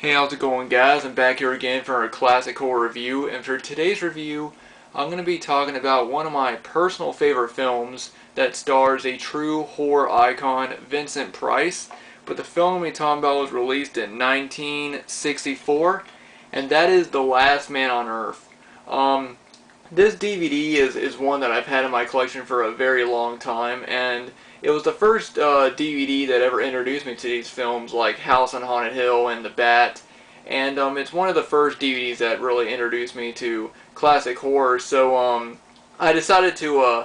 Hey, how's it going, guys? I'm back here again for a classic horror review, and for today's review, I'm going to be talking about one of my personal favorite films that stars a true horror icon, Vincent Price. But the film we're talking about was released in 1964, and that is The Last Man on Earth. This DVD is one that I've had in my collection for a very long time, and it was the first DVD that ever introduced me to these films like House on Haunted Hill and The Bat, and it's one of the first DVDs that really introduced me to classic horror. So I decided to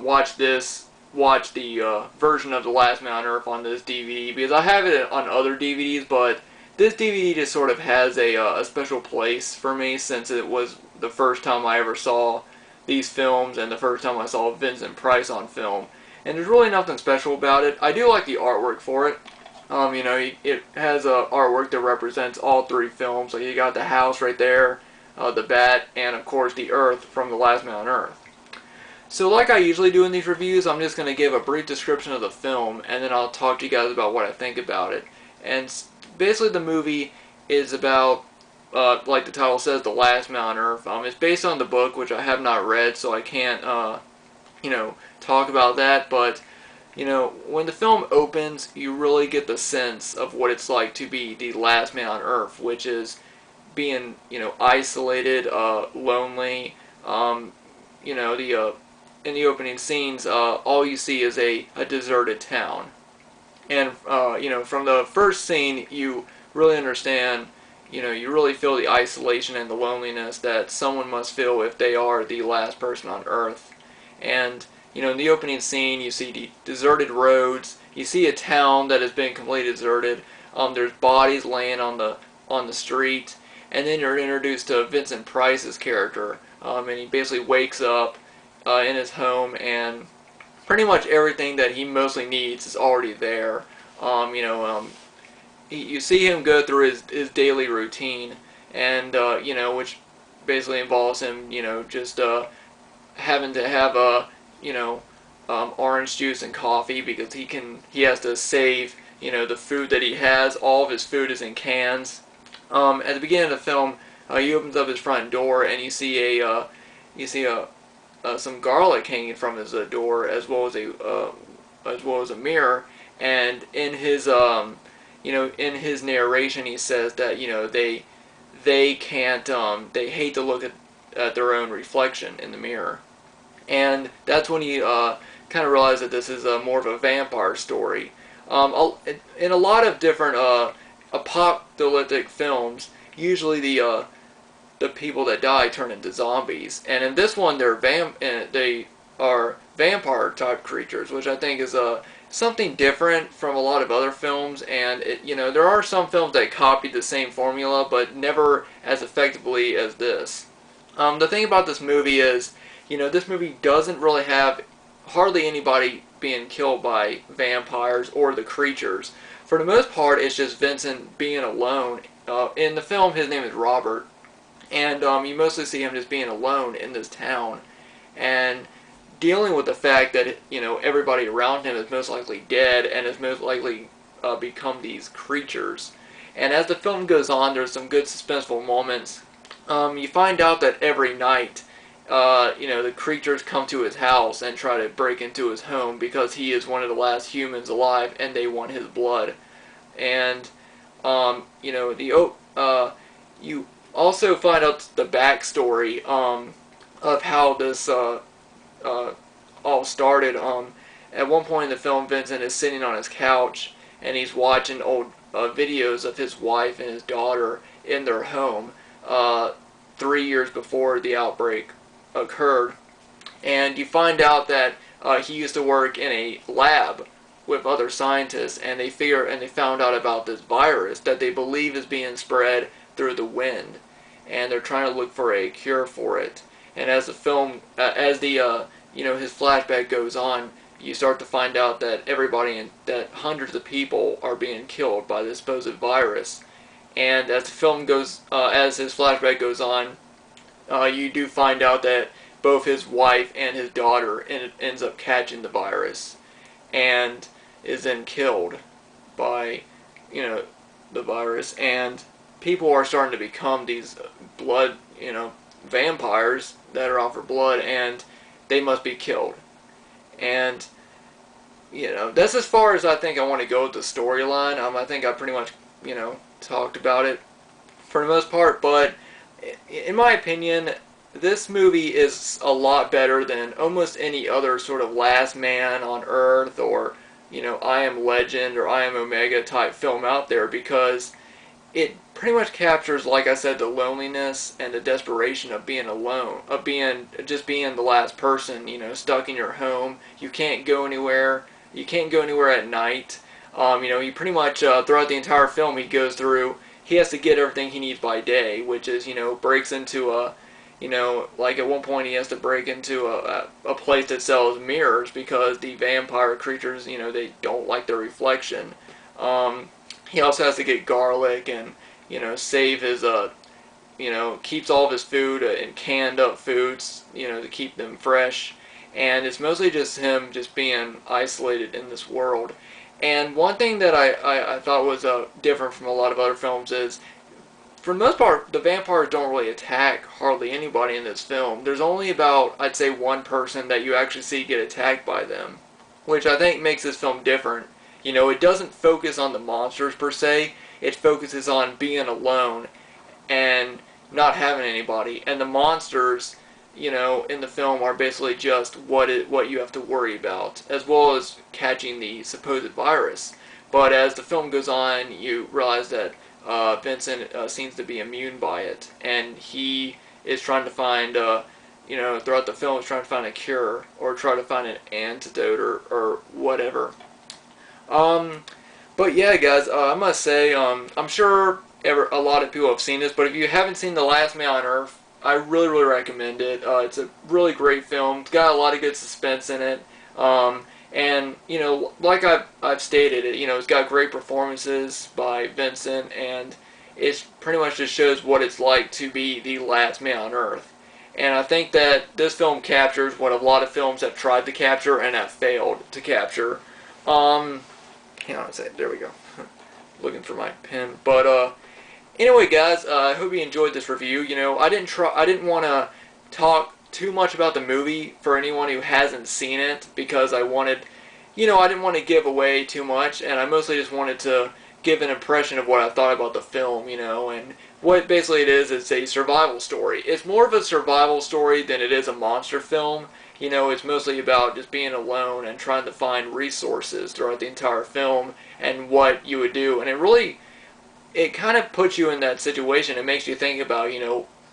watch the version of The Last Man on Earth on this DVD because I have it on other DVDs, but this DVD just sort of has a special place for me since it was the first time I ever saw these films and the first time I saw Vincent Price on film. And there's really nothing special about it. I do like the artwork for it. It has artwork that represents all three films. Like you got the house right there, the bat, and of course the Earth from The Last Man on Earth. So like I usually do in these reviews, I'm just going to give a brief description of the film, and then I'll talk to you guys about what I think about it. And basically the movie is about, like the title says, The Last Man on Earth. It's based on the book, which I have not read, so I can't, talk about that. But, when the film opens, you really get the sense of what it's like to be the last man on Earth, which is being, isolated, lonely. In the opening scenes, all you see is a deserted town. And, from the first scene, you really understand, you really feel the isolation and the loneliness that someone must feel if they are the last person on Earth. And, in the opening scene, you see the deserted roads, you see a town that has been completely deserted, there's bodies laying on the street, and then you're introduced to Vincent Price's character, and he basically wakes up in his home, and pretty much everything that he mostly needs is already there. You see him go through his daily routine, and which basically involves him, just having to have orange juice and coffee because he has to save the food that he has. All of his food is in cans. At the beginning of the film, he opens up his front door and you see some garlic hanging from his door, as well as a mirror. And in his in his narration, he says that they can't they hate to look at their own reflection in the mirror, and that's when he kind of realized that this is more of a vampire story. In a lot of different apocalyptic films, usually the people that die turn into zombies, and in this one they are vampire type creatures, which I think is something different from a lot of other films. And there are some films that copied the same formula, but never as effectively as this. The thing about this movie is, this movie doesn't really have hardly anybody being killed by vampires or the creatures. For the most part, it's just Vincent being alone. In the film, his name is Robert, and you mostly see him just being alone in this town, and dealing with the fact that everybody around him is most likely dead and is most likely become these creatures. And as the film goes on, there's some good suspenseful moments. You find out that every night, the creatures come to his house and try to break into his home because he is one of the last humans alive and they want his blood. And you also find out the backstory of how this all started. At one point in the film, Vincent is sitting on his couch and he's watching old videos of his wife and his daughter in their home 3 years before the outbreak occurred. And you find out that he used to work in a lab with other scientists, and they found out about this virus that they believe is being spread through the wind, and they're trying to look for a cure for it. And as the film, his flashback goes on, you start to find out that that hundreds of people are being killed by this supposed virus. And as his flashback goes on, you do find out that both his wife and his daughter ends up catching the virus, and is then killed by the virus, and people are starting to become these blood, vampires that are out for blood, and they must be killed. And that's as far as I think I want to go with the storyline. I think I pretty much, talked about it for the most part. But in my opinion, this movie is a lot better than almost any other sort of Last Man on Earth or, I Am Legend or I Am Omega type film out there, because it pretty much captures, like I said, the loneliness and the desperation of being alone, of just being the last person, stuck in your home. You can't go anywhere. You can't go anywhere at night. He pretty much, throughout the entire film, he has to get everything he needs by day, which is, breaks into like at one point he has to break into a place that sells mirrors because the vampire creatures, they don't like their reflection. He also has to get garlic and, save his, keeps all of his food in canned up foods, to keep them fresh. And it's mostly just him just being isolated in this world. And one thing that I thought was different from a lot of other films is, for the most part, the vampires don't really attack hardly anybody in this film. There's only about, I'd say, one person that you actually see get attacked by them, which I think makes this film different. It doesn't focus on the monsters per se. It focuses on being alone and not having anybody. And the monsters, in the film are basically just what you have to worry about, as well as catching the supposed virus. But as the film goes on, you realize that Vincent seems to be immune by it, and he is trying to find, throughout the film, is trying to find a cure or try to find an antidote or whatever. But yeah, guys, I must say, I'm sure a lot of people have seen this, but if you haven't seen The Last Man on Earth, I really, really recommend it. It's a really great film. It's got a lot of good suspense in it. And, like I've stated, it's got great performances by Vincent, and it pretty much just shows what it's like to be the last man on Earth. And I think that this film captures what a lot of films have tried to capture and have failed to capture. Hang on a second, there we go. Looking for my pen. But, anyway, guys, I hope you enjoyed this review. I didn't want to talk too much about the movie for anyone who hasn't seen it, because I wanted, I didn't want to give away too much, and I mostly just wanted to give an impression of what I thought about the film, and what basically it is a survival story. It's more of a survival story than it is a monster film. It's mostly about just being alone and trying to find resources throughout the entire film and what you would do, and it kind of puts you in that situation. It makes you think about,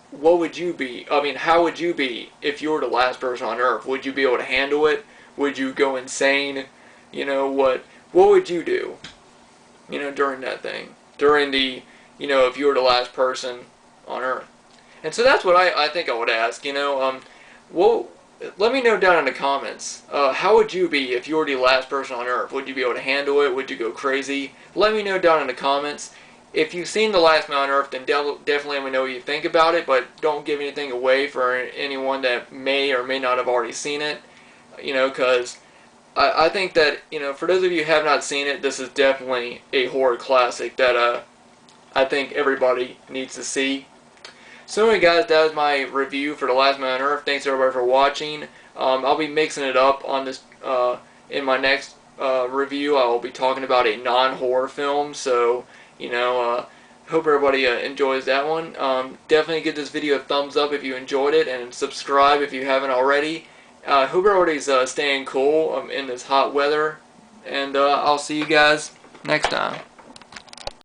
what would you be? I mean, how would you be if you were the last person on Earth? Would you be able to handle it? Would you go insane? What would you do? During that thing. During the, if you were the last person on Earth. And so that's what I think I would ask, well, let me know down in the comments. How would you be if you were the last person on Earth? Would you be able to handle it? Would you go crazy? Let me know down in the comments. If you've seen The Last Man on Earth, then definitely let me know what you think about it, but don't give anything away for anyone that may or may not have already seen it, because I think that, for those of you who have not seen it, this is definitely a horror classic that I think everybody needs to see. So anyway, guys, that was my review for The Last Man on Earth. Thanks everybody for watching. I'll be mixing it up on this in my next review. I will be talking about a non-horror film, so hope everybody enjoys that one. Definitely give this video a thumbs up if you enjoyed it, and subscribe if you haven't already. Hope everybody's staying cool in this hot weather, and I'll see you guys next time.